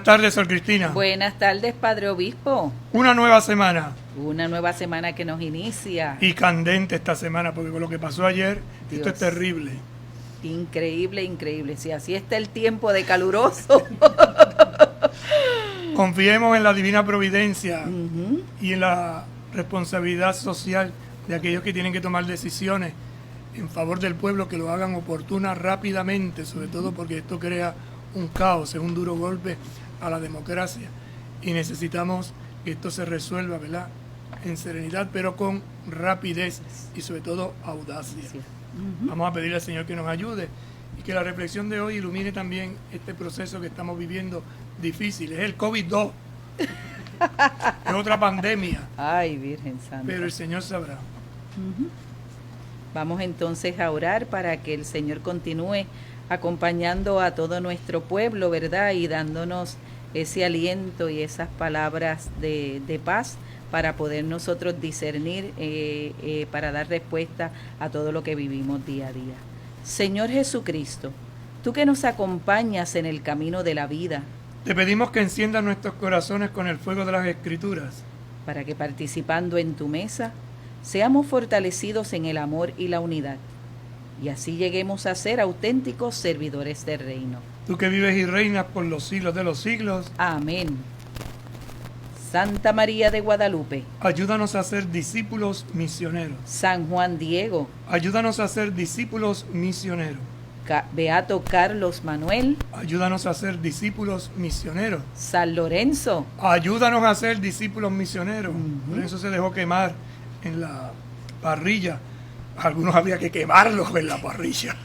Buenas tardes, Sor Cristina. Buenas tardes, Padre Obispo. Una nueva semana. Una nueva semana que nos inicia. Y candente esta semana, porque con lo que pasó ayer, Dios. esto es terrible. Increíble, increíble. Si así está el tiempo de caluroso. Confiemos en la divina providencia y en la responsabilidad social de aquellos que tienen que tomar decisiones en favor del pueblo, que lo hagan oportunas rápidamente, sobre todo porque esto crea un caos, es un duro golpe a la democracia y necesitamos que esto se resuelva, ¿verdad?, en serenidad, pero con rapidez y sobre todo audacia. Sí. Vamos a pedirle al Señor que nos ayude y que la reflexión de hoy ilumine también este proceso que estamos viviendo difícil. Es el COVID-2, es otra pandemia. Ay, Virgen Santa. Pero el Señor sabrá. Vamos entonces a orar para que el Señor continúe acompañando a todo nuestro pueblo, ¿verdad? Y dándonos ese aliento y esas palabras de paz para poder nosotros discernir, para dar respuesta a todo lo que vivimos día a día. Señor Jesucristo, tú que nos acompañas en el camino de la vida, te pedimos que enciendas nuestros corazones con el fuego de las Escrituras, para que participando en tu mesa, seamos fortalecidos en el amor y la unidad, y así lleguemos a ser auténticos servidores del reino. Tú que vives y reinas por los siglos de los siglos. Amén. Santa María de Guadalupe, ayúdanos a ser discípulos misioneros. San Juan Diego, ayúdanos a ser discípulos misioneros. Beato Carlos Manuel, ayúdanos a ser discípulos misioneros. San Lorenzo, ayúdanos a ser discípulos misioneros. Lorenzo se dejó quemar en la parrilla. Algunos habría que quemarlos en la parrilla.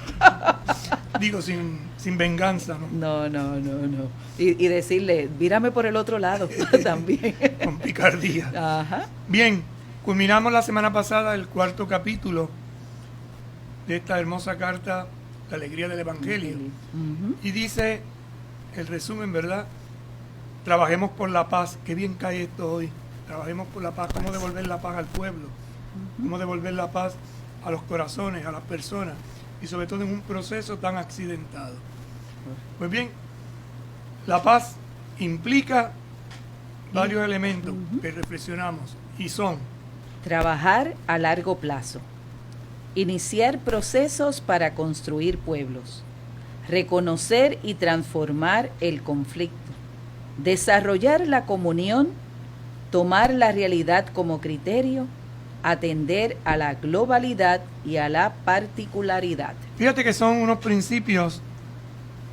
Digo, sin venganza, ¿no? No. Y decirle, mírame por el otro lado también. Con picardía. Ajá. Bien, culminamos la semana pasada el 4º capítulo de esta hermosa carta, La Alegría del Evangelio. Y dice, el resumen, ¿verdad? Trabajemos por la paz. Qué bien cae esto hoy. Trabajemos por la paz. ¿Cómo devolver la paz al pueblo? ¿Cómo devolver la paz a los corazones, a las personas? Y sobre todo en un proceso tan accidentado. Pues bien, la paz implica varios elementos que reflexionamos y son: trabajar a largo plazo, iniciar procesos para construir pueblos, reconocer y transformar el conflicto, desarrollar la comunión, tomar la realidad como criterio, atender a la globalidad y a la particularidad. Fíjate que son unos principios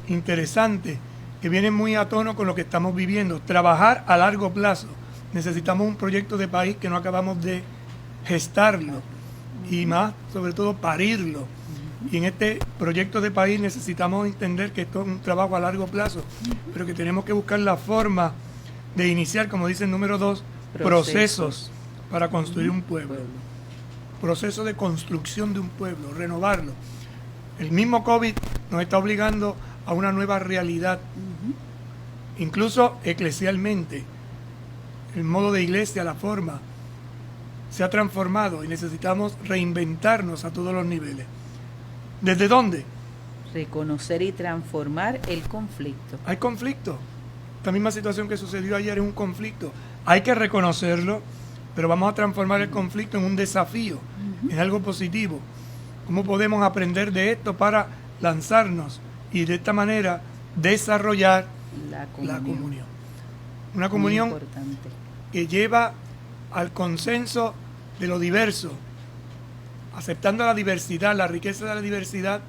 interesantes que vienen muy a tono con lo que estamos viviendo. Trabajar a largo plazo. Necesitamos un proyecto de país que no acabamos de gestarlo y más, sobre todo, parirlo. Y en este proyecto de país necesitamos entender que esto es un trabajo a largo plazo, pero que tenemos que buscar la forma de iniciar, como dice el número 2, procesos para construir un pueblo. Proceso de construcción de un pueblo, renovarlo. El mismo COVID nos está obligando a una nueva realidad, incluso eclesialmente. El modo de iglesia, la forma, se ha transformado y necesitamos reinventarnos a todos los niveles. ¿Desde dónde? Reconocer y transformar el conflicto. Hay conflicto. Esta misma situación que sucedió ayer es un conflicto. Hay que reconocerlo, pero vamos a transformar el conflicto en un desafío, en algo positivo. ¿Cómo podemos aprender de esto para lanzarnos y de esta manera desarrollar la comunión? Una comunión que lleva al consenso de lo diverso, aceptando la diversidad, la riqueza de la diversidad,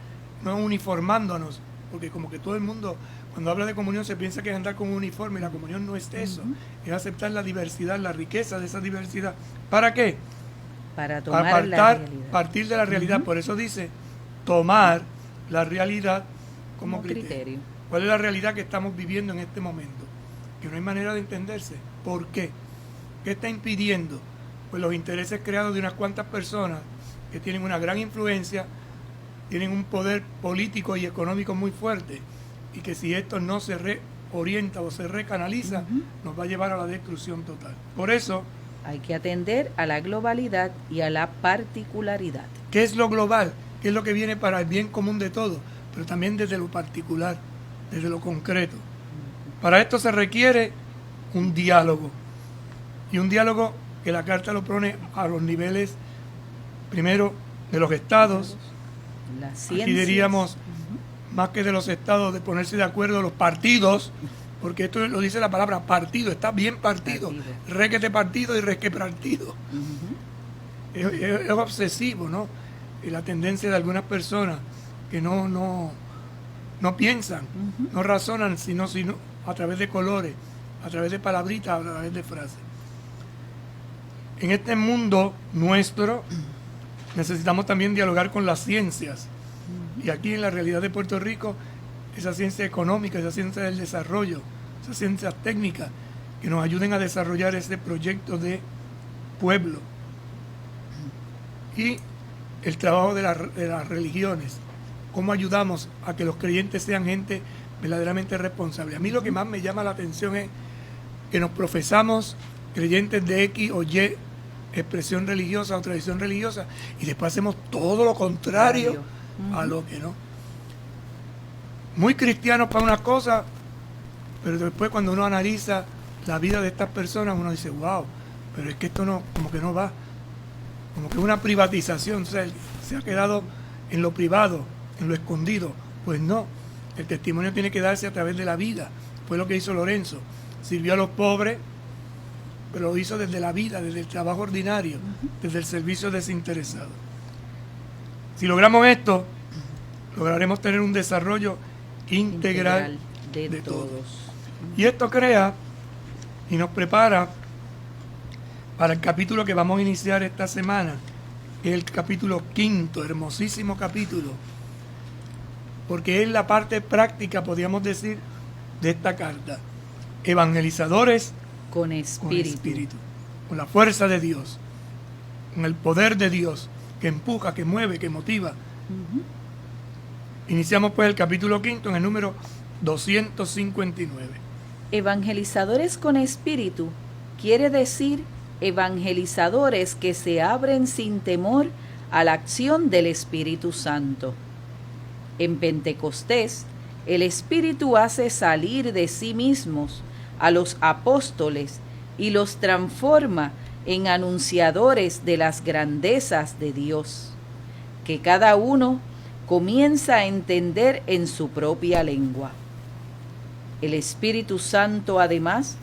no uniformándonos, porque como que todo el mundo, cuando habla de comunión, se piensa que es andar con un uniforme, y la comunión no es eso, es aceptar la diversidad, la riqueza de esa diversidad. ¿Para qué? Para tomar la realidad. Partir de la realidad. Por eso dice, tomar la realidad como criterio. ¿Cuál es la realidad que estamos viviendo en este momento? Que no hay manera de entenderse. ¿Por qué? ¿Qué está impidiendo? Pues los intereses creados de unas cuantas personas que tienen una gran influencia, tienen un poder político y económico muy fuerte, y que si esto no se reorienta o se recanaliza, nos va a llevar a la destrucción total. Por eso hay que atender a la globalidad y a la particularidad. ¿Qué es lo global? ¿Qué es lo que viene para el bien común de todos? Pero también desde lo particular, desde lo concreto. Para esto se requiere un diálogo. Y un diálogo que la carta lo pone a los niveles, primero, de los estados. Aquí diríamos, más que de los estados, de ponerse de acuerdo los partidos, porque esto lo dice la palabra partido, está bien partido. Requete partido y resque partido. Es obsesivo, ¿no? Y la tendencia de algunas personas que no piensan, no razonan, sino a través de colores, a través de palabritas, a través de frases. En este mundo nuestro necesitamos también dialogar con las ciencias. Y aquí en la realidad de Puerto Rico, esa ciencia económica, esa ciencia del desarrollo, esas ciencias técnicas que nos ayuden a desarrollar ese proyecto de pueblo. Y el trabajo de las religiones, cómo ayudamos a que los creyentes sean gente verdaderamente responsable. A mí lo que más me llama la atención es que nos profesamos creyentes de X o Y expresión religiosa o tradición religiosa y después hacemos todo lo contrario a lo que no. Muy cristianos para unas cosas, pero después cuando uno analiza la vida de estas personas uno dice, wow, pero es que esto no, como que no va, como que una privatización, o sea, se ha quedado en lo privado, en lo escondido. Pues no, el testimonio tiene que darse a través de la vida. Fue lo que hizo Lorenzo, sirvió a los pobres, pero lo hizo desde la vida, desde el trabajo ordinario, desde el servicio desinteresado. Si logramos esto, lograremos tener un desarrollo integral de todos. Y esto crea y nos prepara para el capítulo que vamos a iniciar esta semana, que es el capítulo 5, hermosísimo capítulo, porque es la parte práctica, podríamos decir, de esta carta. Evangelizadores con espíritu, con la fuerza de Dios, con el poder de Dios, que empuja, que mueve, que motiva. Iniciamos pues el capítulo 5 en el número 259. Evangelizadores con espíritu quiere decir evangelizadores que se abren sin temor a la acción del Espíritu Santo. En Pentecostés, el Espíritu hace salir de sí mismos a los apóstoles y los transforma en anunciadores de las grandezas de Dios, que cada uno comienza a entender en su propia lengua. El Espíritu Santo, además,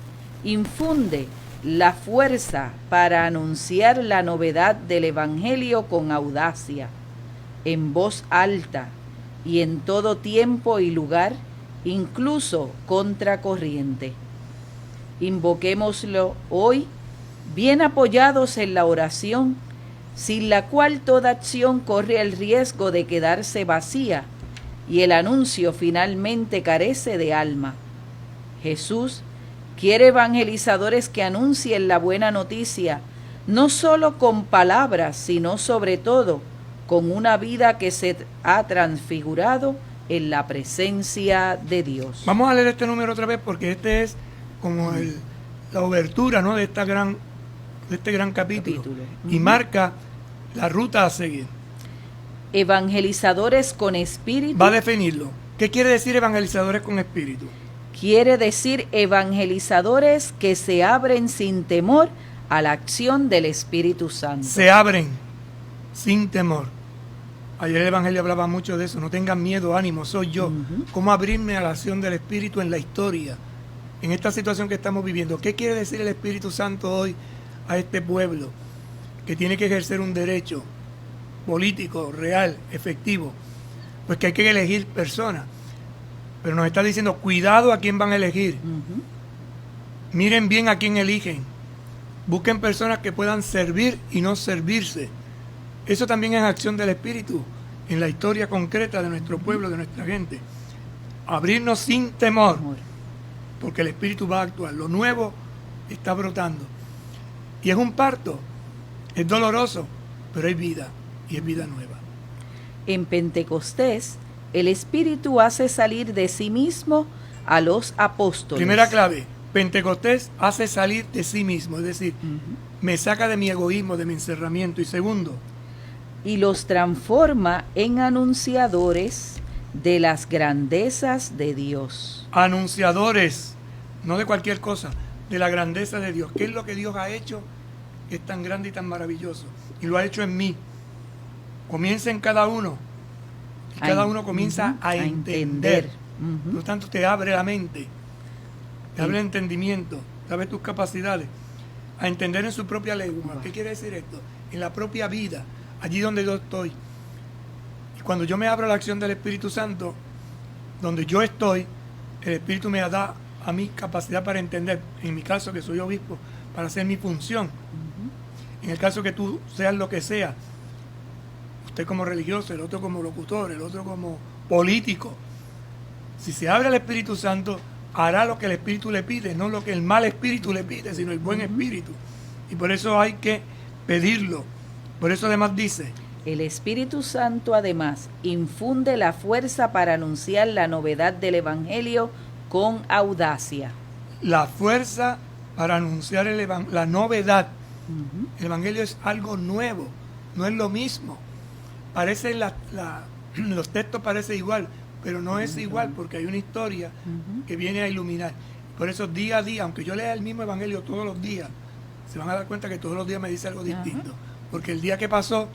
infunde la fuerza para anunciar la novedad del Evangelio con audacia, en voz alta y en todo tiempo y lugar, incluso contracorriente. Invoquémoslo hoy, bien apoyados en la oración, sin la cual toda acción corre el riesgo de quedarse vacía y el anuncio finalmente carece de alma. Jesús quiere evangelizadores que anuncien la buena noticia, no solo con palabras, sino sobre todo con una vida que se ha transfigurado en la presencia de Dios. Vamos a leer este número otra vez porque este es como la obertura, ¿no?, de este gran capítulo. Y marca la ruta a seguir. Evangelizadores con espíritu. Va a definirlo. ¿Qué quiere decir evangelizadores con espíritu? Quiere decir evangelizadores que se abren sin temor a la acción del Espíritu Santo. Se abren sin temor. Ayer el Evangelio hablaba mucho de eso. No tengan miedo, ánimo, soy yo. ¿Cómo abrirme a la acción del Espíritu en la historia? En esta situación que estamos viviendo. ¿Qué quiere decir el Espíritu Santo hoy a este pueblo que tiene que ejercer un derecho político, real, efectivo? Pues que hay que elegir personas. Pero nos está diciendo, cuidado a quién van a elegir. Miren bien a quién eligen. Busquen personas que puedan servir y no servirse. Eso también es acción del Espíritu en la historia concreta de nuestro pueblo, de nuestra gente. Abrirnos sin temor, porque el Espíritu va a actuar. Lo nuevo está brotando. Y es un parto. Es doloroso, pero hay vida. Y es vida nueva. En Pentecostés, el Espíritu hace salir de sí mismo a los apóstoles. Primera clave, Pentecostés hace salir de sí mismo, es decir, me saca de mi egoísmo, de mi encerramiento. Y segundo, y los transforma en anunciadores de las grandezas de Dios. Anunciadores no de cualquier cosa, de la grandeza de Dios. ¿Qué es lo que Dios ha hecho? Es tan grande y tan maravilloso. Y lo ha hecho en mí. Comienza en cada uno. Y cada uno comienza a entender. Por lo tanto, te abre la mente, te abre el entendimiento, te abre tus capacidades a entender en su propia lengua. ¿Qué quiere decir esto? En la propia vida, allí donde yo estoy. Y cuando yo me abro a la acción del Espíritu Santo, donde yo estoy, el Espíritu me da a mí capacidad para entender, en mi caso que soy obispo, para hacer mi función. En el caso que tú seas lo que sea, usted como religioso, el otro como locutor, el otro como político, si se abre al Espíritu Santo, hará lo que el Espíritu le pide, no lo que el mal Espíritu le pide, sino el buen Espíritu. Y por eso hay que pedirlo. Por eso además dice, el Espíritu Santo además infunde la fuerza para anunciar la novedad del Evangelio con audacia. La fuerza para anunciar la novedad. El Evangelio es algo nuevo, no es lo mismo. Parece los textos parecen igual, pero no es igual porque hay una historia que viene a iluminar. Por eso día a día, aunque yo lea el mismo Evangelio todos los días, se van a dar cuenta que todos los días me dice algo distinto. Porque el día que pasó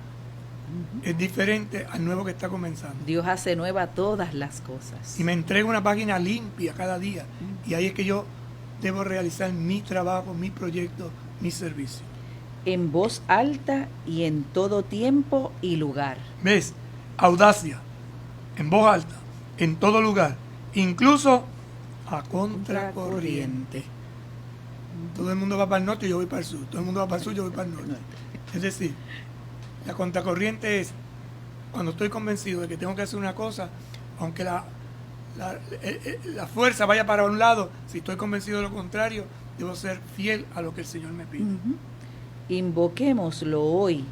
es diferente al nuevo que está comenzando. Dios hace nueva todas las cosas. Y me entrega una página limpia cada día. Y ahí es que yo debo realizar mi trabajo, mi proyecto, mi servicio. En voz alta y en todo tiempo y lugar. ¿Ves? Audacia. En voz alta. En todo lugar. Incluso a contracorriente. Todo el mundo va para el norte y yo voy para el sur. Todo el mundo va para el sur y yo voy para el norte. Es decir, la contracorriente es cuando estoy convencido de que tengo que hacer una cosa, aunque la fuerza vaya para un lado, si estoy convencido de lo contrario, debo ser fiel a lo que el Señor me pide. Invoquémoslo hoy,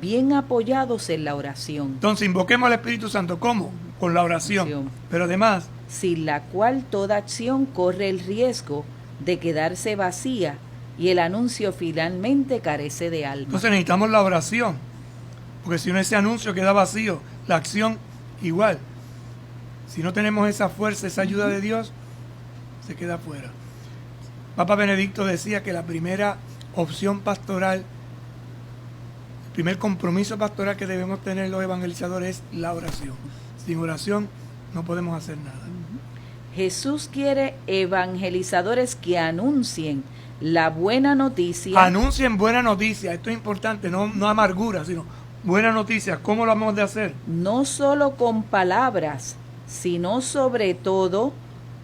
bien apoyados en la oración. Entonces, invoquemos al Espíritu Santo. ¿Cómo? Con la oración. Pero además, sin la cual toda acción corre el riesgo de quedarse vacía y el anuncio finalmente carece de alma. Entonces necesitamos la oración, porque si no ese anuncio queda vacío, la acción igual. Si no tenemos esa fuerza, esa ayuda de Dios, se queda fuera. Papa Benedicto decía que la primera opción pastoral, el primer compromiso pastoral que debemos tener los evangelizadores es la oración. Sin oración no podemos hacer nada. Jesús quiere evangelizadores que anuncien la buena noticia. Anuncien buena noticia, esto es importante, no amargura, sino buena noticia. ¿Cómo lo vamos a hacer? No solo con palabras, sino sobre todo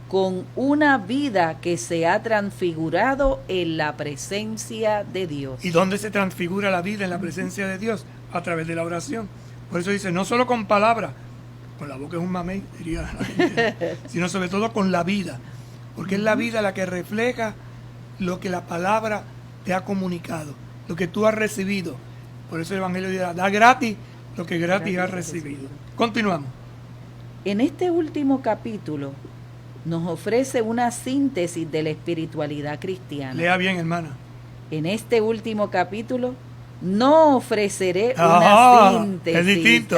con una vida que se ha transfigurado en la presencia de Dios. ¿Y dónde se transfigura la vida en la presencia de Dios? A través de la oración. Por eso dice, no solo con palabras, con la boca es un mamey, diría la gente, sino sobre todo con la vida. Porque es la vida la que refleja lo que la palabra te ha comunicado, lo que tú has recibido. Por eso el Evangelio dirá, da gratis lo que gratis has recibido. Continuamos. En este último capítulo nos ofrece una síntesis de la espiritualidad cristiana. Lea bien, hermana. En este último capítulo no ofreceré una síntesis. Es distinto.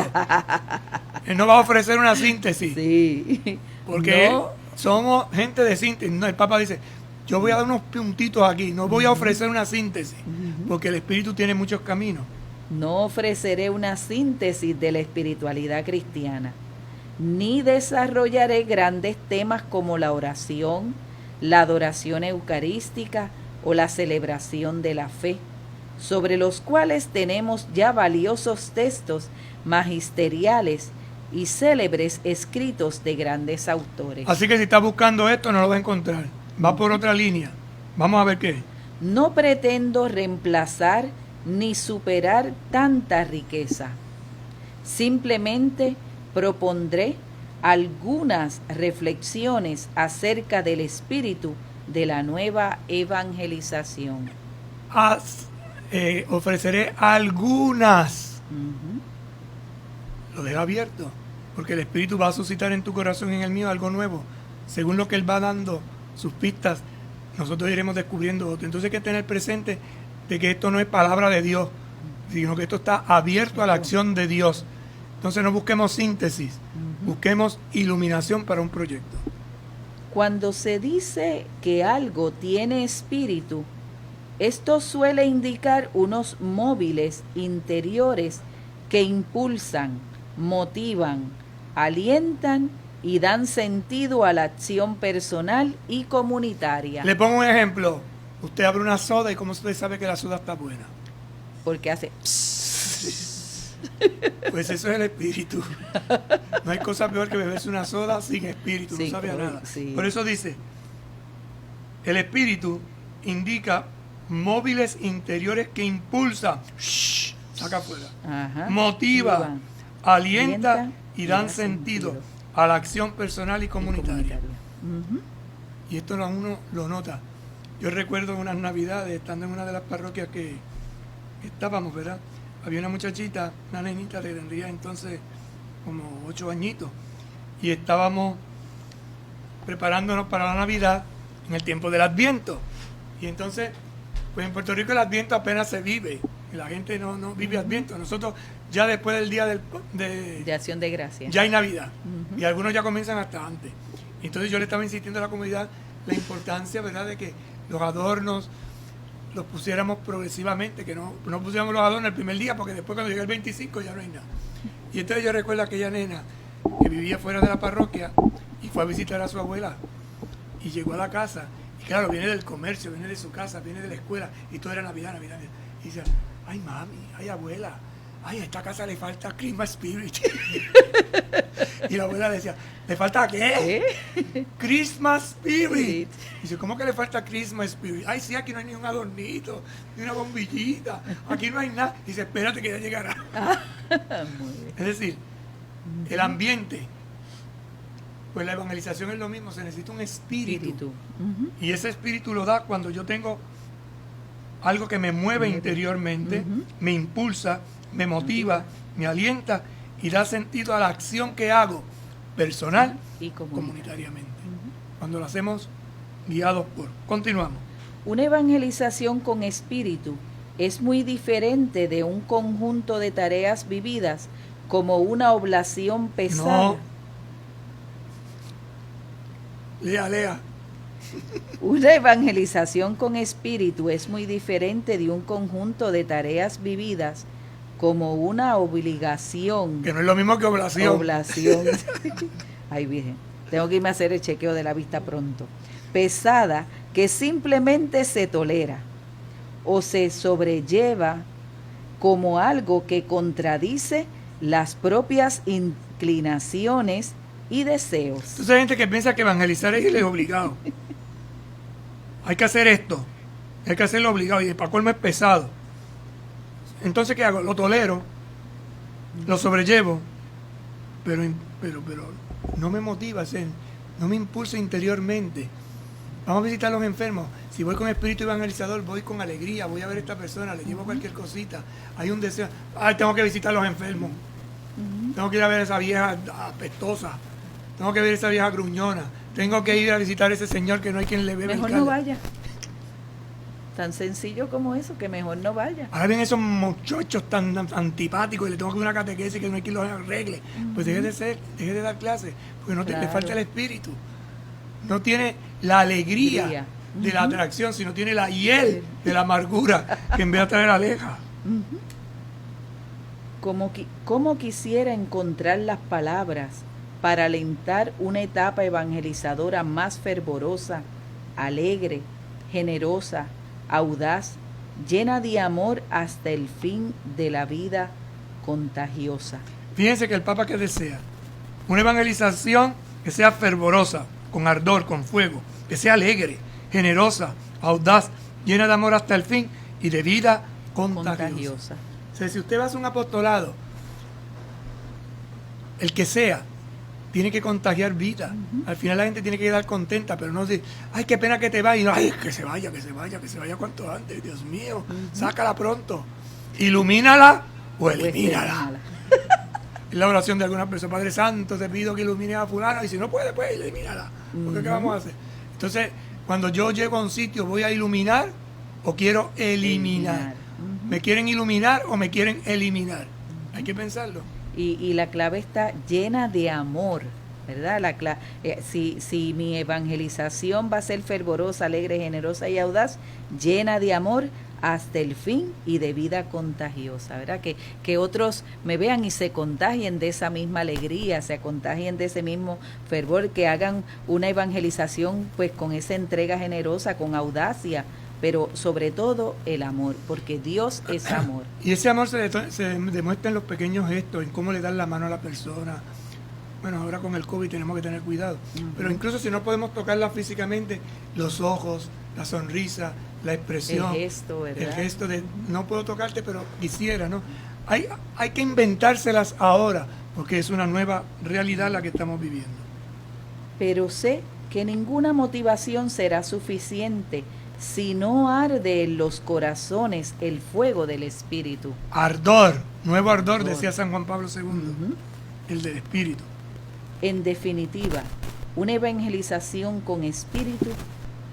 Él no va a ofrecer una síntesis. Sí. Porque somos gente de síntesis. No, el Papa dice, yo voy a dar unos puntitos aquí, no voy a ofrecer una síntesis, porque el Espíritu tiene muchos caminos. No ofreceré una síntesis de la espiritualidad cristiana, ni desarrollaré grandes temas como la oración, la adoración eucarística o la celebración de la fe, sobre los cuales tenemos ya valiosos textos magisteriales y célebres escritos de grandes autores. Así que si está buscando esto, no lo va a encontrar. Va por otra línea. Vamos a ver qué. No pretendo reemplazar ni superar tanta riqueza. Simplemente propondré algunas reflexiones acerca del espíritu de la nueva evangelización. Ofreceré algunas. Lo deja abierto, porque el Espíritu va a suscitar en tu corazón y en el mío algo nuevo. Según lo que Él va dando sus pistas, nosotros iremos descubriendo otro. Entonces hay que tener presente de que esto no es palabra de Dios, sino que esto está abierto a la acción de Dios. Entonces no busquemos síntesis, busquemos iluminación para un proyecto. Cuando se dice que algo tiene espíritu, esto suele indicar unos móviles interiores que impulsan, motivan, alientan y dan sentido a la acción personal y comunitaria. Le pongo un ejemplo. Usted abre una soda y ¿cómo usted sabe que la soda está buena? Porque hace... Pues eso es el espíritu. No hay cosa peor que beberse una soda sin espíritu, Sí, no sabe a nada. sí. Por eso dice, el espíritu indica móviles interiores que impulsan, saca afuera, Ajá. motiva, alienta y dan da sentido a la acción personal y comunitaria. Ujú. Y esto uno lo nota. Yo recuerdo unas navidades, estando en una de las parroquias que estábamos, ¿verdad? Había una muchachita, una nenita, le tendría entonces como 8 añitos. Y estábamos preparándonos para la Navidad en el tiempo del Adviento. Y entonces, pues en Puerto Rico el Adviento apenas se vive. Y la gente no vive Adviento. Nosotros ya después del día De acción de gracia. ya hay Navidad. Ujú. Y algunos ya comienzan hasta antes. Entonces yo le estaba insistiendo a la comunidad la importancia, ¿verdad?, de que los adornos los pusiéramos progresivamente, que no pusiéramos los adornos el primer día, porque después cuando llega el 25 ya no hay nada. Y entonces yo recuerdo a aquella nena que vivía fuera de la parroquia y fue a visitar a su abuela y llegó a la casa. Y claro, viene del comercio, viene de su casa, viene de la escuela y todo era Navidad, Navidad. Y dice, ay mami, ay abuela, ay, a esta casa le falta Christmas Spirit. Y la abuela decía, ¿le falta qué? Christmas Spirit. Dice, ¿cómo que le falta Christmas Spirit? Ay, sí, aquí no hay ni un adornito, ni una bombillita, aquí no hay nada. Dice, espérate que ya llegará. Muy bien. Es decir, el ambiente, pues la evangelización es lo mismo, se necesita un espíritu. Ujú. Y ese espíritu lo da cuando yo tengo algo que me mueve interiormente, Ujú. me impulsa, me motiva, me alienta y da sentido a la acción que hago, personal Y comunitariamente. Cuando lo hacemos guiados por. Continuamos. Una evangelización con espíritu es muy diferente de un conjunto de tareas vividas como una oblación pesada. No. Lea. Una evangelización con espíritu es muy diferente de un conjunto de tareas vividas como una obligación. Que no es lo mismo que oblación. Oblación. Ay, Virgen, tengo que irme a hacer el chequeo de la vista pronto. Pesada, que simplemente se tolera o se sobrelleva como algo que contradice las propias inclinaciones y deseos. Entonces hay gente que piensa que evangelizar es irles obligado. Hay que hacer esto, hay que hacerlo obligado y para colmo es pesado. Entonces, ¿qué hago? Lo tolero, lo sobrellevo, pero no me motiva a hacer, no me impulsa interiormente. Vamos a visitar a los enfermos. Si voy con espíritu evangelizador, voy con alegría, voy a ver a esta persona, le llevo cualquier cosita. Hay un deseo, ay, tengo que visitar a los enfermos. Tengo que ir a ver a esa vieja apestosa. Tengo que ver a esa vieja gruñona. Tengo que ir a visitar a ese señor que no hay quien le bebe. Mejor no vaya. Tan sencillo como eso, que mejor no vaya. Ahora vienen esos muchachos tan antipáticos y le tengo que dar una catequesis que no hay quien los arregle. Pues deje de dar clases, porque no le Claro. falta el espíritu. No tiene la alegría Alegría. de la atracción, sino tiene la hiel de la amargura, que en vez de traer aleja. ¿Cómo quisiera encontrar las palabras para alentar una etapa evangelizadora más fervorosa, alegre, generosa, audaz, llena de amor hasta el fin de la vida contagiosa? Fíjense que el Papa que desea una evangelización que sea fervorosa, con ardor, con fuego, que sea alegre, generosa, audaz, llena de amor hasta el fin y de vida contagiosa. O sea, si usted va a hacer un apostolado, el que sea, tiene que contagiar vida. Al final la gente tiene que quedar contenta, pero no decir, ay, qué pena que te vaya. Y no, ay, que se vaya cuanto antes. Dios mío, sácala pronto. Ilumínala o elimínala. Es la oración de algunas personas. Padre Santo, te pido que ilumines a fulano. Y si no puede, pues elimínala. Porque ¿qué vamos a hacer? Entonces, cuando yo llego a un sitio, ¿voy a iluminar o quiero eliminar? ¿Me quieren iluminar o me quieren eliminar? Hay que pensarlo. Y la clave está llena de amor ¿verdad? Si mi evangelización va a ser fervorosa, alegre, generosa y audaz, llena de amor hasta el fin y de vida contagiosa, ¿verdad? Que otros me vean y se contagien de esa misma alegría, se contagien de ese mismo fervor, que hagan una evangelización pues con esa entrega generosa, con audacia, pero sobre todo el amor, porque Dios es amor. Y ese amor se demuestra en los pequeños gestos, en cómo le dan la mano a la persona. Bueno, ahora con el COVID tenemos que tener cuidado. Pero incluso si no podemos tocarla físicamente, los ojos, la sonrisa, la expresión. El gesto, ¿verdad? El gesto de no puedo tocarte, pero quisiera, ¿no? Hay que inventárselas ahora, porque es una nueva realidad la que estamos viviendo. Pero sé que ninguna motivación será suficiente si no arde en los corazones el fuego del Espíritu. Ardor, nuevo ardor, decía San Juan Pablo II, el del Espíritu. En definitiva, una evangelización con Espíritu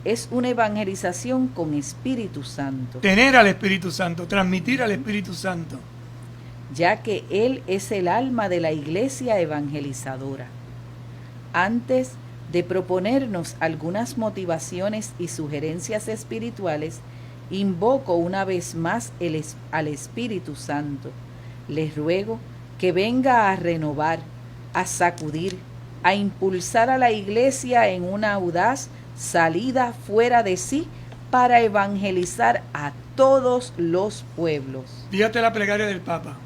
es una evangelización con Espíritu Santo. Tener al Espíritu Santo, transmitir al Espíritu Santo. Ya que Él es el alma de la iglesia evangelizadora. Antes de proponernos algunas motivaciones y sugerencias espirituales, invoco una vez más al Espíritu Santo. Les ruego que venga a renovar, a sacudir, a impulsar a la iglesia en una audaz salida fuera de sí para evangelizar a todos los pueblos. Fíjate la plegaria del Papa.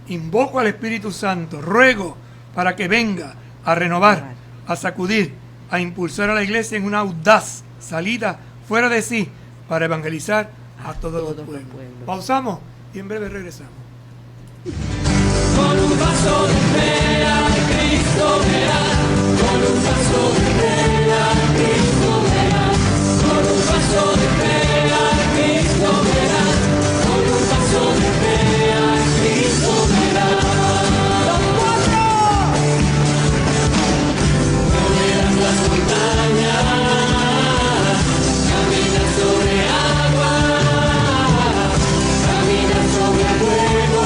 Invoco al Espíritu Santo, ruego para que venga a renovar, a sacudir, a impulsar a la iglesia en una audaz salida fuera de sí para evangelizar a todos los pueblos. Pausamos y en breve regresamos. Con un paso de fe a Cristo verás, con un paso de fe a Cristo verás, con un paso de fe a Cristo verás, con un paso de fe a Cristo verás. ¡Los cuatro! Moverás las montañas, caminas sobre agua, caminas sobre fuego.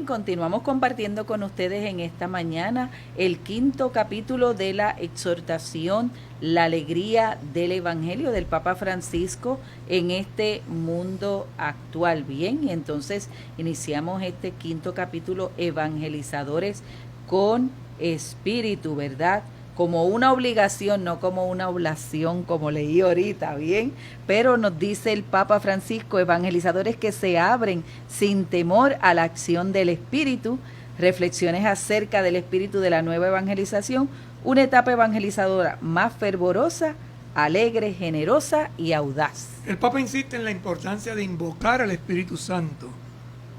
Continuamos compartiendo con ustedes en esta mañana el 5º capítulo de la exhortación La alegría del Evangelio del Papa Francisco en este mundo actual. Bien, y entonces iniciamos este 5º capítulo, Evangelizadores con Espíritu, ¿verdad? como una obligación, no como una oblación, como leí ahorita, ¿bien? Pero nos dice el Papa Francisco, evangelizadores que se abren sin temor a la acción del Espíritu, reflexiones acerca del espíritu de la nueva evangelización, una etapa evangelizadora más fervorosa, alegre, generosa y audaz. El Papa insiste en la importancia de invocar al Espíritu Santo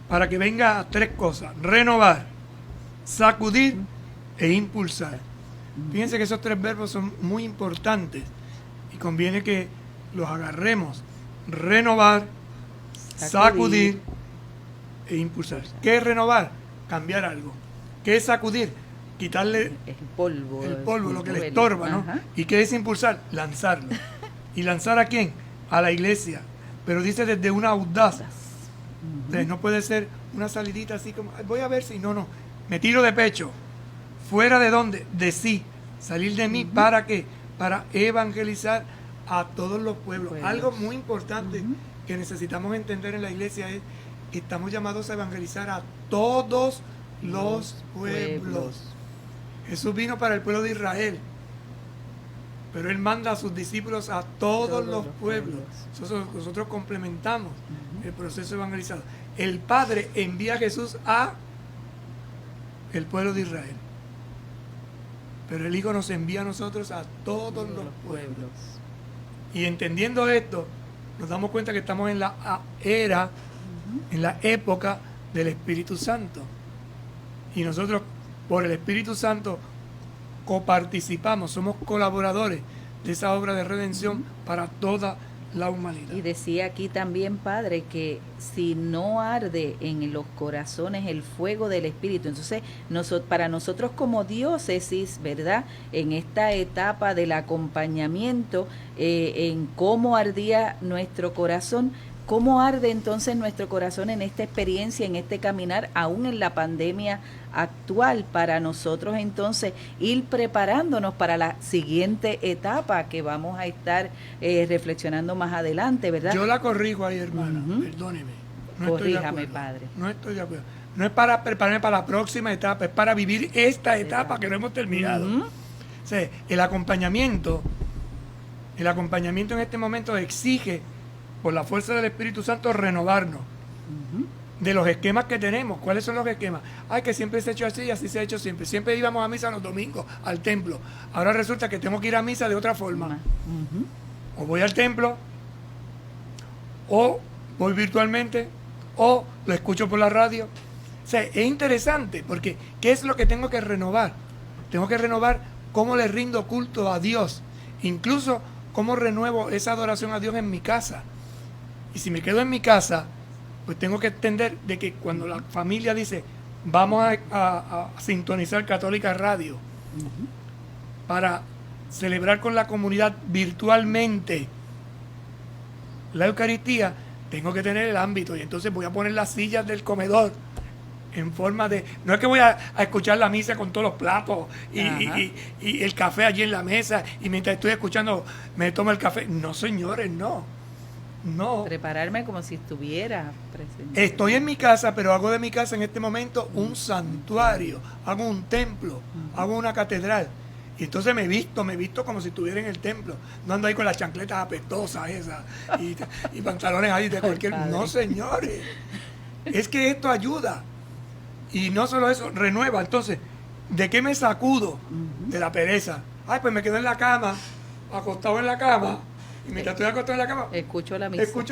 para que venga a 3 cosas: renovar, sacudir e impulsar. Fíjense que esos 3 verbos son muy importantes y conviene que los agarremos: renovar, sacudir e impulsar. ¿Qué es renovar? Cambiar algo. ¿Qué es sacudir? Quitarle el polvo, lo que le estorba, ¿no? Ajá. ¿Y qué es impulsar? Lanzarlo. ¿Y lanzar a quién? A la iglesia. Pero dice desde una audaz. Entonces no puede ser una salidita así como, voy a ver si no. Me tiro de pecho. ¿Fuera de dónde? De sí. Salir de mí, ¿para qué? Para evangelizar a todos los pueblos. Algo muy importante que necesitamos entender en la iglesia es que estamos llamados a evangelizar a todos los pueblos. Jesús vino para el pueblo de Israel, pero Él manda a sus discípulos a todos los pueblos. Nosotros complementamos el proceso evangelizado. El Padre envía a Jesús a el pueblo de Israel, pero el Hijo nos envía a nosotros a todos los pueblos. Y entendiendo esto, nos damos cuenta que estamos en la era, en la época del Espíritu Santo. Y nosotros, por el Espíritu Santo, coparticipamos, somos colaboradores de esa obra de redención para toda la humanidad. Y decía aquí también, Padre, que si no arde en los corazones el fuego del Espíritu, entonces para nosotros como diócesis, ¿verdad?, en esta etapa del acompañamiento, en cómo ardía nuestro corazón, ¿cómo arde entonces nuestro corazón en esta experiencia, en este caminar, aún en la pandemia actual, para nosotros entonces ir preparándonos para la siguiente etapa que vamos a estar reflexionando más adelante, ¿verdad? Yo la corrijo ahí, hermana, perdóneme. Corríjame, Padre. No estoy de acuerdo. No es para prepararme para la próxima etapa, es para vivir esta etapa que no hemos terminado. O sea, el acompañamiento en este momento exige, por la fuerza del Espíritu Santo, renovarnos de los esquemas que tenemos. ¿Cuáles son los esquemas? Ay, que siempre se ha hecho así y así se ha hecho siempre. Siempre íbamos a misa los domingos, al templo. Ahora resulta que tengo que ir a misa de otra forma. O voy al templo, o voy virtualmente, o lo escucho por la radio. O sea, es interesante, porque ¿qué es lo que tengo que renovar? Tengo que renovar cómo le rindo culto a Dios. Incluso cómo renuevo esa adoración a Dios en mi casa. Y si me quedo en mi casa, pues tengo que entender de que cuando la familia dice, vamos a sintonizar Católica Radio para celebrar con la comunidad virtualmente la Eucaristía, tengo que tener el ámbito. Y entonces voy a poner las sillas del comedor en forma de... No es que voy a escuchar la misa con todos los platos y el café allí en la mesa y mientras estoy escuchando me tomo el café. No, señores, no. Prepararme como si estuviera presente. Estoy en mi casa, pero hago de mi casa en este momento un santuario, hago un templo, hago una catedral. Y entonces me visto como si estuviera en el templo. No ando ahí con las chancletas apestosas esas y pantalones ahí de cualquier... No, señores. Es que esto ayuda. Y no solo eso, renueva. Entonces, ¿de qué me sacudo? De la pereza. Ay, pues me quedo en la cama, acostado en la cama. Y mientras estoy acostado en la cama, escucho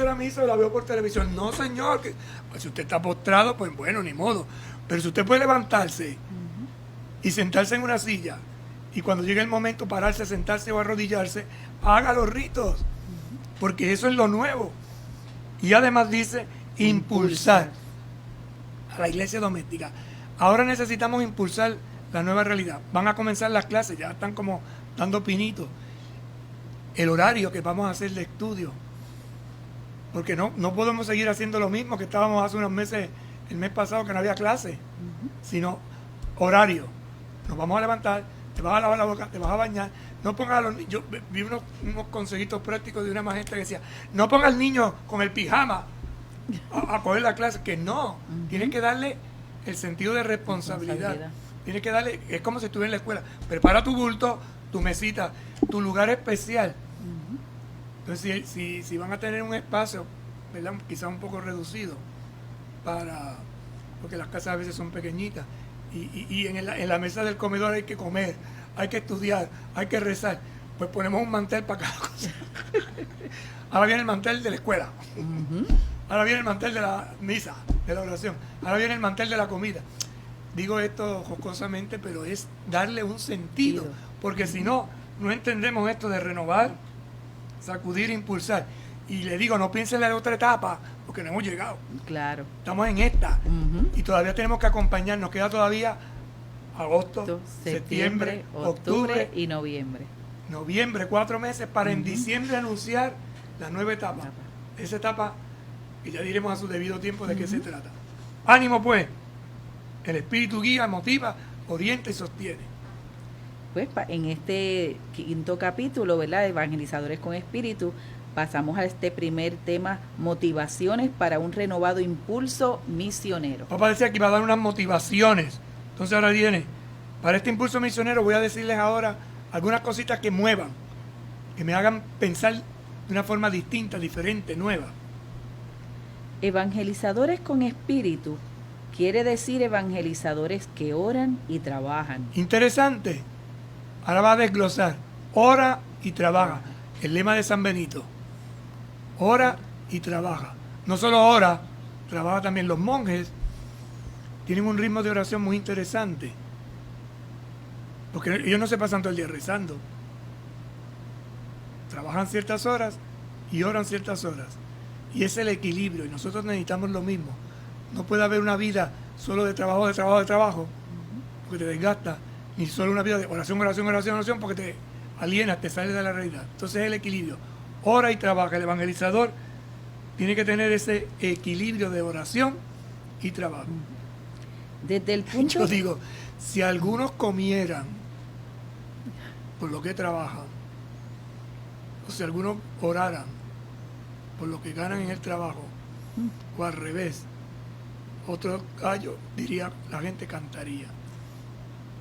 la misa o la veo por televisión. No, señor. Pues si usted está postrado, pues bueno, ni modo. Pero si usted puede levantarse y sentarse en una silla, y cuando llegue el momento pararse, sentarse o arrodillarse, haga los ritos. Porque eso es lo nuevo. Y además dice impulsar a la iglesia doméstica. Ahora necesitamos impulsar la nueva realidad. Van a comenzar las clases, ya están como dando pinitos. El horario que vamos a hacer de estudio. Porque no podemos seguir haciendo lo mismo que estábamos hace unos meses, el mes pasado que no había clase, sino horario. Nos vamos a levantar, te vas a lavar la boca, te vas a bañar. No pongas a los niños. Yo vi unos consejitos prácticos de una maestra que decía, no ponga al niño con el pijama a coger la clase, que no, tienes que darle el sentido de responsabilidad. Tienes que darle, es como si estuvieras en la escuela. Prepara tu bulto, tu mesita, tu lugar especial. Entonces, si van a tener un espacio, ¿verdad? Quizás un poco reducido, porque las casas a veces son pequeñitas, y en la mesa del comedor hay que comer, hay que estudiar, hay que rezar, pues ponemos un mantel para cada cosa. Ahora viene el mantel de la escuela. Ahora viene el mantel de la misa, de la oración. Ahora viene el mantel de la comida. Digo esto jocosamente, pero es darle un sentido. Porque si no, no entendemos esto de renovar, sacudir, impulsar. Y le digo, no piensen en la otra etapa, porque no hemos llegado. Claro. Estamos en esta. Y todavía tenemos que acompañar. Nos queda todavía agosto, septiembre, octubre y noviembre. Noviembre, 4 meses para en diciembre anunciar la nueva etapa. Esa etapa, y ya diremos a su debido tiempo de qué se trata. Ánimo pues, el Espíritu guía, motiva, orienta y sostiene. Pues en este 5º capítulo, ¿verdad? Evangelizadores con Espíritu, pasamos a este primer tema, motivaciones para un renovado impulso misionero. Papá decía que iba a dar unas motivaciones. Entonces ahora viene, para este impulso misionero voy a decirles ahora algunas cositas que muevan, que me hagan pensar de una forma distinta, diferente, nueva. Evangelizadores con Espíritu quiere decir evangelizadores que oran y trabajan. Interesante. Ahora va a desglosar. Ora y trabaja. El lema de San Benito. Ora y trabaja. No solo ora, trabaja también. Los monjes tienen un ritmo de oración muy interesante. Porque ellos no se pasan todo el día rezando. Trabajan ciertas horas y oran ciertas horas. Y es el equilibrio. Y nosotros necesitamos lo mismo. No puede haber una vida solo de trabajo, porque te desgasta. Ni solo una vida de oración, porque te alienas, te sales de la realidad. Entonces es el equilibrio. Ora y trabaja. El evangelizador tiene que tener ese equilibrio de oración y trabajo. Desde el punto... Yo digo, si algunos comieran por lo que trabajan, o si algunos oraran por lo que ganan en el trabajo, o al revés, otro gallo, diría, la gente cantaría.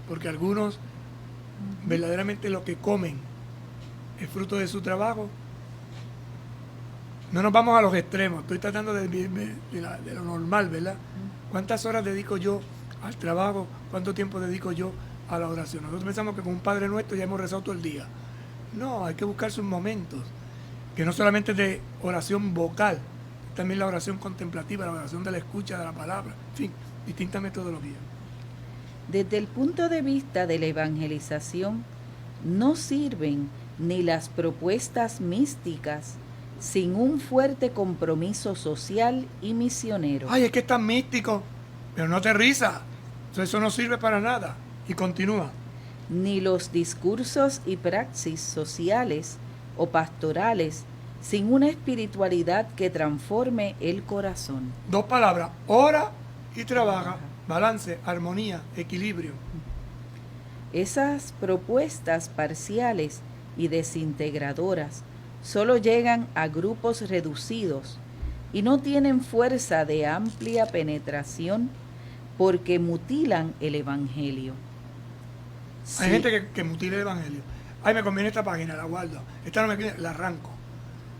Porque algunos verdaderamente lo que comen es fruto de su trabajo. No nos vamos a los extremos, estoy tratando de lo normal, ¿verdad? ¿Cuántas horas dedico yo al trabajo? ¿Cuánto tiempo dedico yo a la oración? Nosotros pensamos que con un Padre Nuestro ya hemos rezado todo el día. No, hay que buscar sus momentos, que no solamente es de oración vocal, también la oración contemplativa, la oración de la escucha de la palabra, en fin, distintas metodologías. Desde el punto de vista de la evangelización, no sirven ni las propuestas místicas sin un fuerte compromiso social y misionero. Ay, es que es tan místico, pero no aterriza. Entonces eso no sirve para nada. Y continúa. Ni los discursos y praxis sociales o pastorales sin una espiritualidad que transforme el corazón. 2 palabras, ora y trabaja, balance, armonía, equilibrio. Esas propuestas parciales y desintegradoras solo llegan a grupos reducidos y no tienen fuerza de amplia penetración porque mutilan el Evangelio. Hay gente que mutila el Evangelio. Ay, me conviene esta página, la guardo. Esta no me conviene, la arranco.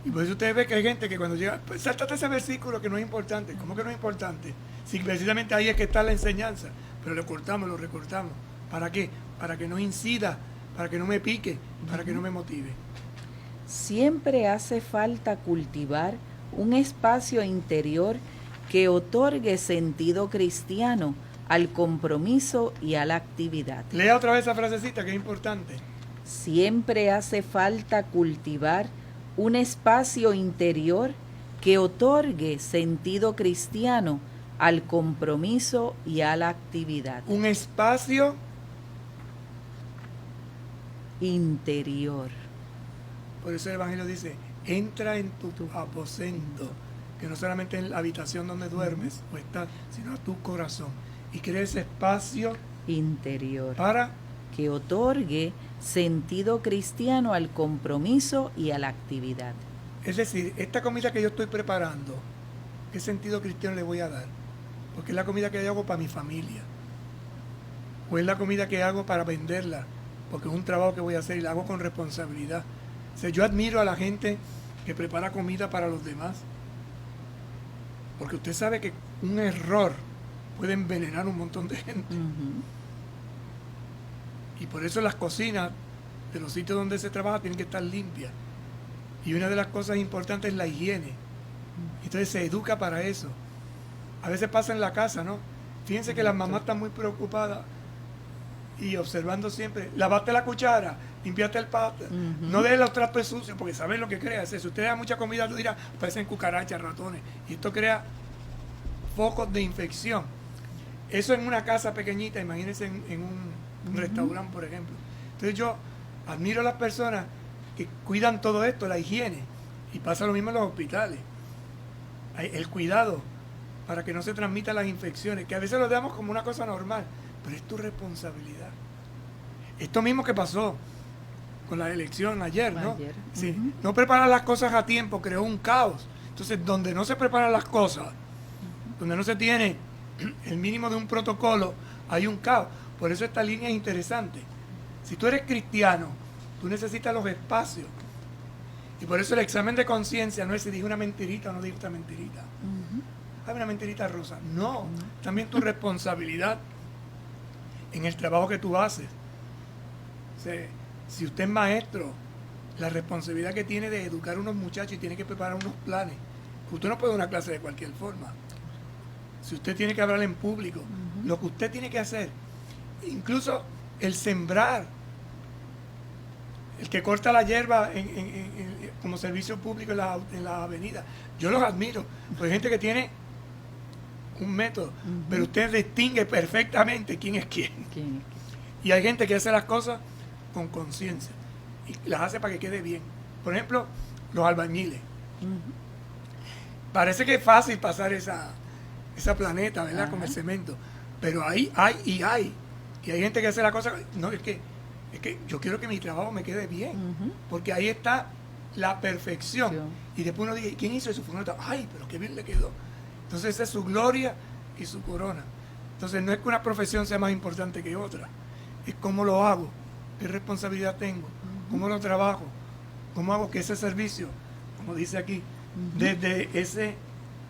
Y por eso ustedes ven que hay gente que cuando llega, pues sáltate ese versículo que no es importante. ¿Cómo que no es importante? Si precisamente ahí es que está la enseñanza. Pero lo cortamos, lo recortamos. ¿Para qué? Para que no incida, para que no me pique, para que no me motive. Siempre hace falta cultivar un espacio interior que otorgue sentido cristiano al compromiso y a la actividad. Lea otra vez esa frasecita que es importante. Siempre hace falta cultivar un espacio interior que otorgue sentido cristiano al compromiso y a la actividad. Un espacio interior. Por eso el Evangelio dice, entra en tu aposento, que no solamente en la habitación donde duermes o estás, sino a tu corazón. Y crea ese espacio interior para que otorgue sentido cristiano al compromiso y a la actividad. Es decir, esta comida que yo estoy preparando, ¿qué sentido cristiano le voy a dar? Porque es la comida que yo hago para mi familia. ¿O es la comida que hago para venderla? Porque es un trabajo que voy a hacer y la hago con responsabilidad. O sea, yo admiro a la gente que prepara comida para los demás. Porque usted sabe que un error puede envenenar a un montón de gente. Y por eso las cocinas de los sitios donde se trabaja tienen que estar limpias. Y una de las cosas importantes es la higiene. Entonces se educa para eso. A veces pasa en la casa, ¿no? Fíjense que las mamás están muy preocupadas y observando siempre, lavaste la cuchara, limpiaste el plato, no dejes los trastos sucios, porque saben lo que crea. Si usted da mucha comida, tú dirás, parecen cucarachas, ratones, y esto crea focos de infección. Eso en una casa pequeñita, imagínense en un restaurante, por ejemplo. Entonces yo admiro a las personas que cuidan todo esto, la higiene, y pasa lo mismo en los hospitales. El cuidado para que no se transmitan las infecciones, que a veces lo damos como una cosa normal, pero es tu responsabilidad. Esto mismo que pasó con la elección ayer, ¿no? Sí, no preparar las cosas a tiempo creó un caos. Entonces, donde no se preparan las cosas, donde no se tiene el mínimo de un protocolo, hay un caos. Por eso esta línea es interesante. Si tú eres cristiano, tú necesitas los espacios. Y por eso el examen de conciencia no es si dije una mentirita o no dije una mentirita. Hay una mentirita rosa. No, también tu responsabilidad en el trabajo que tú haces. O sea, si usted es maestro, la responsabilidad que tiene de educar a unos muchachos y tiene que preparar unos planes. Usted no puede dar una clase de cualquier forma. Si usted tiene que hablar en público, lo que usted tiene que hacer, incluso el sembrar, el que corta la hierba como servicio público en la avenida, yo los admiro, porque hay gente que tiene un método, pero usted distingue perfectamente quién es quién. Y hay gente que hace las cosas con conciencia y las hace para que quede bien. Por ejemplo, los albañiles. Parece que es fácil pasar esa planeta, ¿verdad? Con el cemento, pero hay y hay gente que hace la cosa. No, es que yo quiero que mi trabajo me quede bien, porque ahí está la perfección. Y después uno dice, ¿quién hizo eso? Ay, pero qué bien le quedó. Entonces esa es su gloria y su corona. Entonces no es que una profesión sea más importante que otra, es cómo lo hago, qué responsabilidad tengo, cómo lo trabajo, cómo hago que ese servicio, como dice aquí, desde ese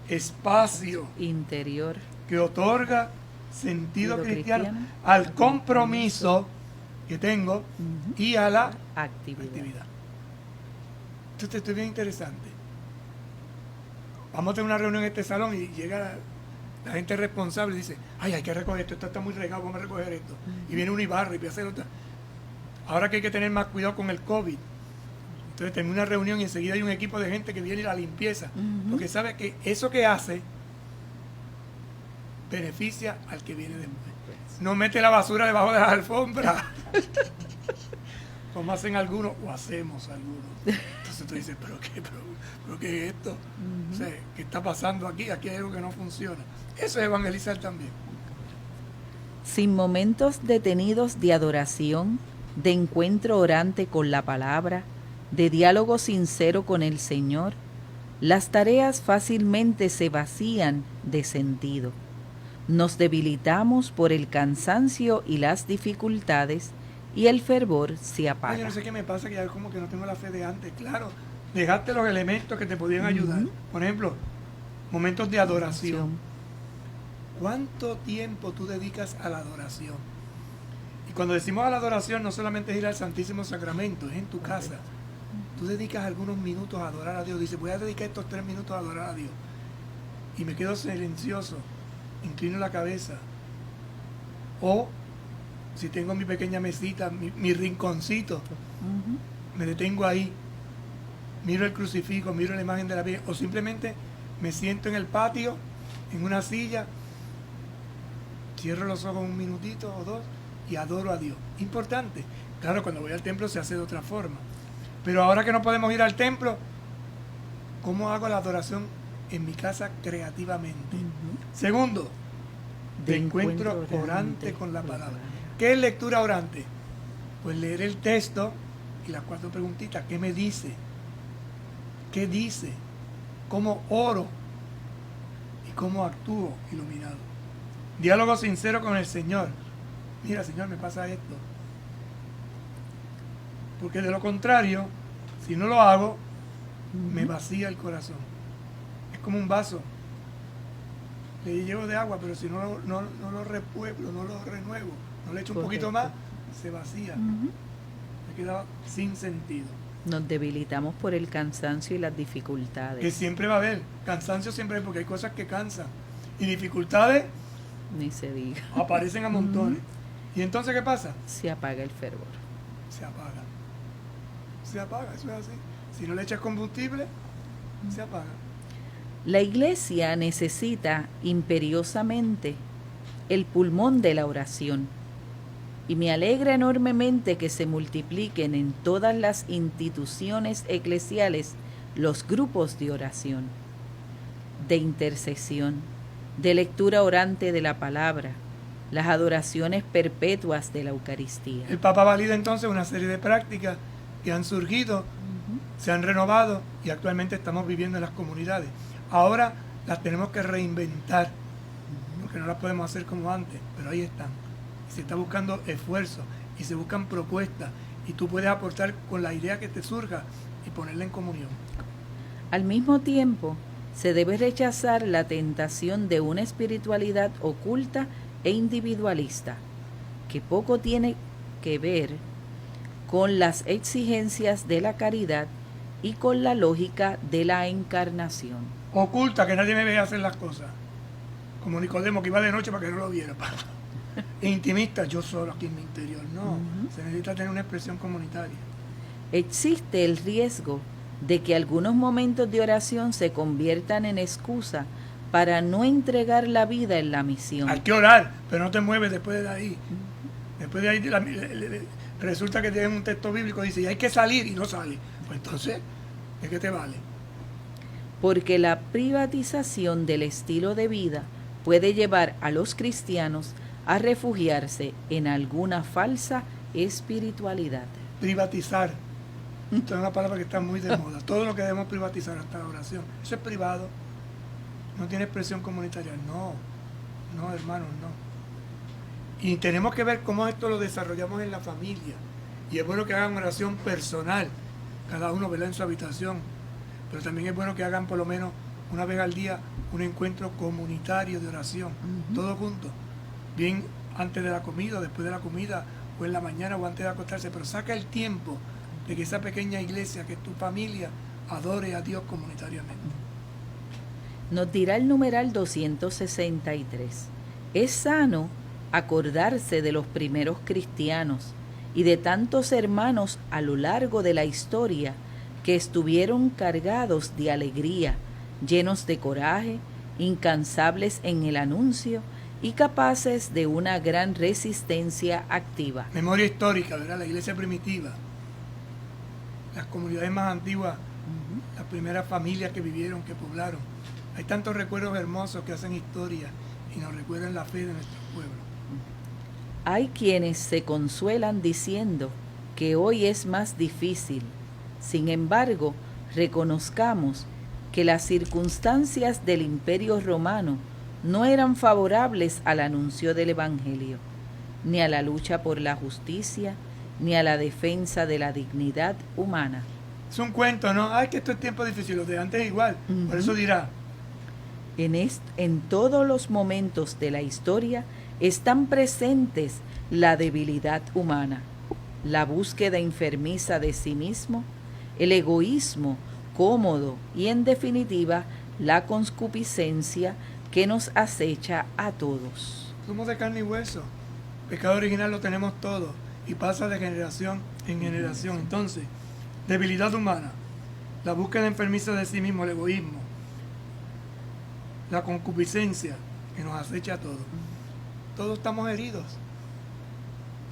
espacio interior que otorga sentido cristiano al compromiso que tengo y a la actividad. Entonces esto es bien interesante. Vamos a tener una reunión en este salón y llega la gente responsable y dice, ay, hay que recoger esto está muy regado, vamos a recoger esto. Y viene un ibarra y empieza a hacer otra. Ahora que hay que tener más cuidado con el COVID. Entonces termina una reunión y enseguida hay un equipo de gente que viene a la limpieza. Porque sabe que eso que hace beneficia al que viene después. No mete la basura debajo de las alfombras. Como hacen algunos, o hacemos algunos. Entonces tú dices, ¿pero qué es esto? O sea, ¿qué está pasando aquí? Aquí hay algo que no funciona. Eso es evangelizar también. Sin momentos detenidos de adoración, de encuentro orante con la palabra, de diálogo sincero con el Señor, las tareas fácilmente se vacían de sentido. Nos debilitamos por el cansancio y las dificultades, y el fervor se apaga. Ay, yo no sé qué me pasa, que ya como que no tengo la fe de antes. Claro, dejaste los elementos que te podían ayudar. Por ejemplo, momentos de adoración. ¿Cuánto tiempo tú dedicas a la adoración? Y cuando decimos a la adoración, no solamente es ir al Santísimo Sacramento, es en tu casa. Tú dedicas algunos minutos a adorar a Dios. Dices, voy a dedicar estos 3 minutos a adorar a Dios. Y me quedo silencioso, inclino la cabeza. O si tengo mi pequeña mesita, mi rinconcito, me detengo ahí, miro el crucifijo, miro la imagen de la Virgen, o simplemente me siento en el patio, en una silla, cierro los ojos un minutito o dos y adoro a Dios. Importante. Claro, cuando voy al templo se hace de otra forma. Pero ahora que no podemos ir al templo, ¿cómo hago la adoración en mi casa creativamente? Segundo, de encuentro orante con la palabra. ¿Qué es lectura orante? Pues leer el texto y las 4 preguntitas. ¿Qué me dice? ¿Qué dice? ¿Cómo oro? ¿Y cómo actúo iluminado? Diálogo sincero con el Señor. mira, Señor, me pasa esto. Porque de lo contrario, si no lo hago, me vacía el corazón. Es como un vaso. Le llevo de agua, pero si no lo repueblo, no lo renuevo, no le echo un poquito más, se vacía. Me queda sin sentido. Nos debilitamos por el cansancio y las dificultades. Que siempre va a haber. Cansancio siempre hay, porque hay cosas que cansan. Y dificultades Ni se diga. aparecen a montones. ¿Y entonces qué pasa? Se apaga el fervor. Se apaga. Se apaga, eso es así. Si no le echas combustible, se apaga. La iglesia necesita imperiosamente el pulmón de la oración. Y me alegra enormemente que se multipliquen en todas las instituciones eclesiales los grupos de oración, de intercesión, de lectura orante de la palabra, las adoraciones perpetuas de la Eucaristía. El Papa valida entonces una serie de prácticas que han surgido, se han renovado y actualmente estamos viviendo en las comunidades. Ahora las tenemos que reinventar, porque no las podemos hacer como antes, pero ahí están. Se está buscando esfuerzo y se buscan propuestas y tú puedes aportar con la idea que te surja y ponerla en comunión. Al mismo tiempo, se debe rechazar la tentación de una espiritualidad oculta e individualista, que poco tiene que ver con las exigencias de la caridad y con la lógica de la encarnación. Oculta, que nadie me vea hacer las cosas. Como Nicodemo, que iba de noche para que no lo viera. Intimista, yo solo aquí en mi interior. No, se necesita tener una expresión comunitaria. Existe el riesgo de que algunos momentos de oración se conviertan en excusa para no entregar la vida en la misión. Hay que orar, pero no te mueves después de ahí. Después de ahí resulta que tienes un texto bíblico que dice, y hay que salir y no sale. Pues entonces, ¿de qué te vale? Porque la privatización del estilo de vida puede llevar a los cristianos a refugiarse en alguna falsa espiritualidad. Privatizar. Esto es una palabra que está muy de moda. Todo lo que debemos privatizar, hasta la oración. Eso es privado. No tiene expresión comunitaria. No, hermanos, no. Y tenemos que ver cómo esto lo desarrollamos en la familia. Y es bueno que hagan oración personal, cada uno, ¿verdad?, en su habitación. Pero también es bueno que hagan por lo menos una vez al día un encuentro comunitario de oración, todos juntos. Bien antes de la comida, después de la comida, o en la mañana o antes de acostarse, pero saca el tiempo de que esa pequeña iglesia, que es tu familia, adore a Dios comunitariamente. Nos dirá el numeral 263. Es sano acordarse de los primeros cristianos y de tantos hermanos a lo largo de la historia que estuvieron cargados de alegría, llenos de coraje, incansables en el anuncio y capaces de una gran resistencia activa. Memoria histórica, ¿verdad? La iglesia primitiva, las comunidades más antiguas, las primeras familias que vivieron, que poblaron. Hay tantos recuerdos hermosos que hacen historia y nos recuerdan la fe de nuestros pueblos. Hay quienes se consuelan diciendo que hoy es más difícil. Sin embargo, reconozcamos que las circunstancias del Imperio Romano no eran favorables al anuncio del Evangelio, ni a la lucha por la justicia, ni a la defensa de la dignidad humana. Es un cuento, ¿no? Ay, que esto es tiempo difícil, los de antes es igual. Por eso dirá, En todos los momentos de la historia están presentes la debilidad humana, la búsqueda enfermiza de sí mismo, el egoísmo cómodo y, en definitiva, la concupiscencia que nos acecha a todos. somos de carne y hueso. El pecado original lo tenemos todos y pasa de generación en generación. Entonces, debilidad humana, la búsqueda enfermiza de sí mismo, el egoísmo, la concupiscencia que nos acecha a todos. Todos estamos heridos.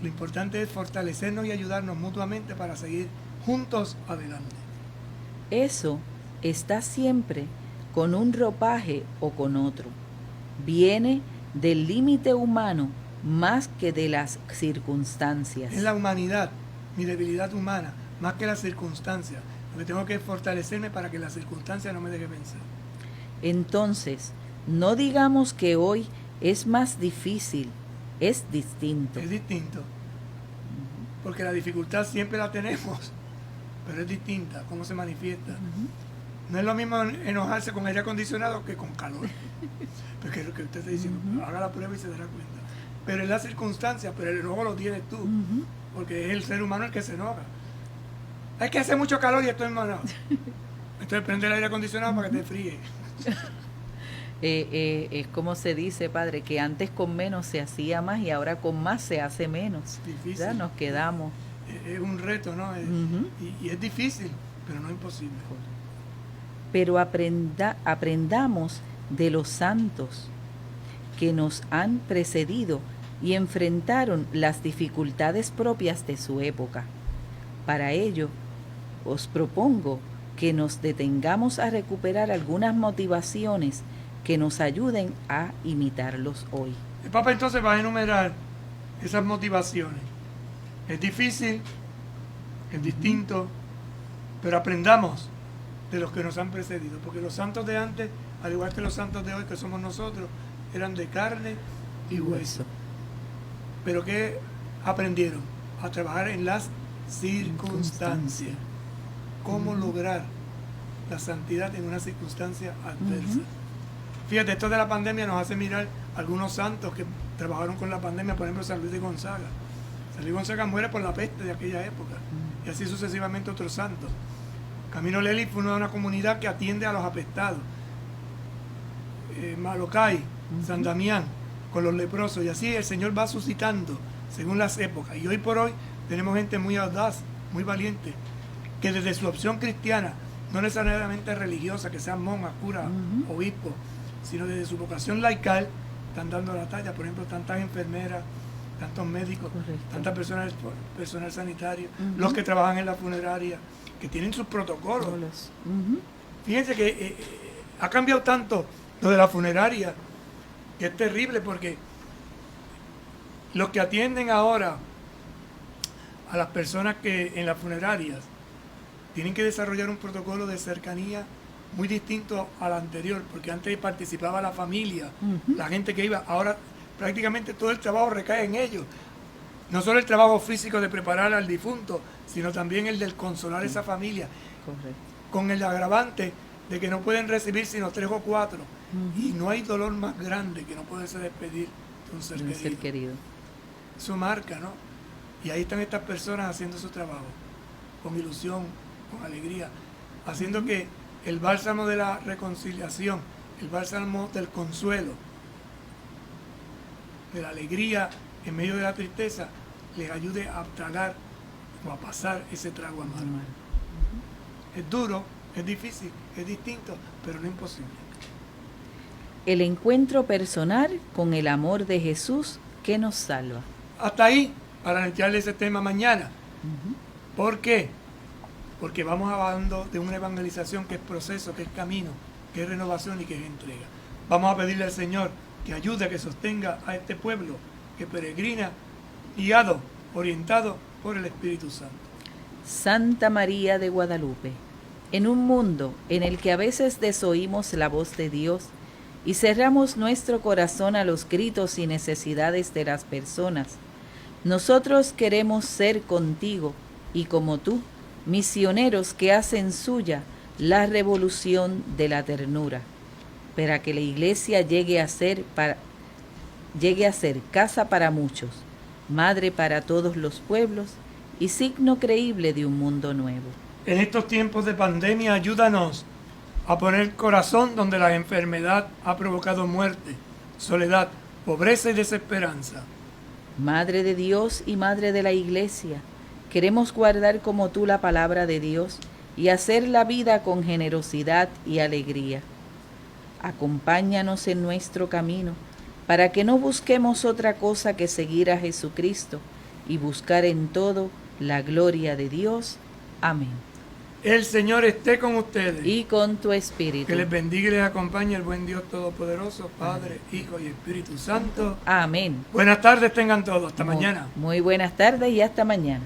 Lo importante es fortalecernos y ayudarnos mutuamente para seguir juntos adelante. Eso está siempre con un ropaje o con otro. Viene del límite humano más que de las circunstancias. Es la humanidad, mi debilidad humana, más que las circunstancias. Lo que tengo que fortalecerme para que la circunstancia no me deje vencer. Entonces, no digamos que hoy es más difícil, es distinto. Es distinto. Porque la dificultad siempre la tenemos, pero es distinta, cómo se manifiesta. No es lo mismo enojarse con aire acondicionado que con calor. Porque es lo que usted está diciendo, haga la prueba y se dará cuenta. Pero es la circunstancia, pero el enojo lo tienes tú, porque es el ser humano el que se enoja. Es que hace mucho calor y estoy enojado. Entonces prende el aire acondicionado para que te fríe. Es como se dice, padre, que antes con menos se hacía más y ahora con más se hace menos. Difícil. Ya nos quedamos. Es un reto, ¿no? Y es difícil, pero no imposible. Pero aprendamos de los santos que nos han precedido y enfrentaron las dificultades propias de su época. Para ello, os propongo que nos detengamos a recuperar algunas motivaciones que nos ayuden a imitarlos hoy. El Papa entonces va a enumerar esas motivaciones. Es difícil, es distinto, pero aprendamos de los que nos han precedido, porque los santos de antes, al igual que los santos de hoy, que somos nosotros, eran de carne y hueso. Pero ¿qué aprendieron? A trabajar en las circunstancias. ¿Cómo lograr la santidad en una circunstancia adversa? Fíjate, esto de la pandemia nos hace mirar algunos santos que trabajaron con la pandemia, por ejemplo, San Luis de Gonzaga. San Luis Gonzaga muere por la peste de aquella época, y así sucesivamente otros santos. Camino Lely fue una comunidad que atiende a los apestados. Malocay, San Damián, con los leprosos, y así el Señor va suscitando según las épocas. Y hoy por hoy tenemos gente muy audaz, muy valiente, que desde su opción cristiana, no necesariamente religiosa, que sean monjas, curas, obispos, sino desde su vocación laical, están dando la talla. Por ejemplo, tantas enfermeras, tantos médicos, tantas personas, personal sanitario, los que trabajan en la funeraria, que tienen sus protocolos. Fíjense que ha cambiado tanto lo de la funeraria, que es terrible, porque los que atienden ahora a las personas que en las funerarias tienen que desarrollar un protocolo de cercanía muy distinto al anterior, porque antes participaba la familia, la gente que iba. Ahora prácticamente todo el trabajo recae en ellos. No solo el trabajo físico de preparar al difunto, sino también el del consolar esa familia. Correcto. Con el agravante de que no pueden recibir sino 3 o 4. Y no hay dolor más grande que no poderse despedir de un ser querido. Eso marca, ¿no? Y ahí están estas personas haciendo su trabajo, con ilusión, con alegría, haciendo que el bálsamo de la reconciliación, el bálsamo del consuelo, de la alegría en medio de la tristeza, les ayude a tragar o a pasar ese trago amargo. Es duro, es difícil, es distinto, pero no imposible. El encuentro personal con el amor de Jesús que nos salva. Hasta ahí, para echarle ese tema mañana. ¿Por qué? Porque vamos hablando de una evangelización que es proceso, que es camino, que es renovación y que es entrega. Vamos a pedirle al Señor que ayude, que sostenga a este pueblo que peregrina, guiado, orientado por el Espíritu Santo. Santa María de Guadalupe, en un mundo en el que a veces desoímos la voz de Dios y cerramos nuestro corazón a los gritos y necesidades de las personas, nosotros queremos ser contigo y como tú, misioneros que hacen suya la revolución de la ternura, para que la Iglesia llegue a ser casa para muchos, madre para todos los pueblos y signo creíble de un mundo nuevo. En estos tiempos de pandemia, ayúdanos a poner el corazón donde la enfermedad ha provocado muerte, soledad, pobreza y desesperanza. Madre de Dios y Madre de la Iglesia, queremos guardar como tú la palabra de Dios y hacer la vida con generosidad y alegría. Acompáñanos en nuestro camino, para que no busquemos otra cosa que seguir a Jesucristo y buscar en todo la gloria de Dios. Amén. El Señor esté con ustedes. Y con tu espíritu. Que les bendiga y les acompañe el buen Dios Todopoderoso, Padre, Hijo y Espíritu Santo. Amén. Buenas tardes tengan todos. Hasta mañana. Muy buenas tardes y hasta mañana.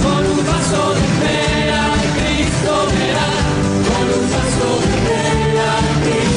Con un paso de fe a Cristo verás, con un paso de fe a Cristo.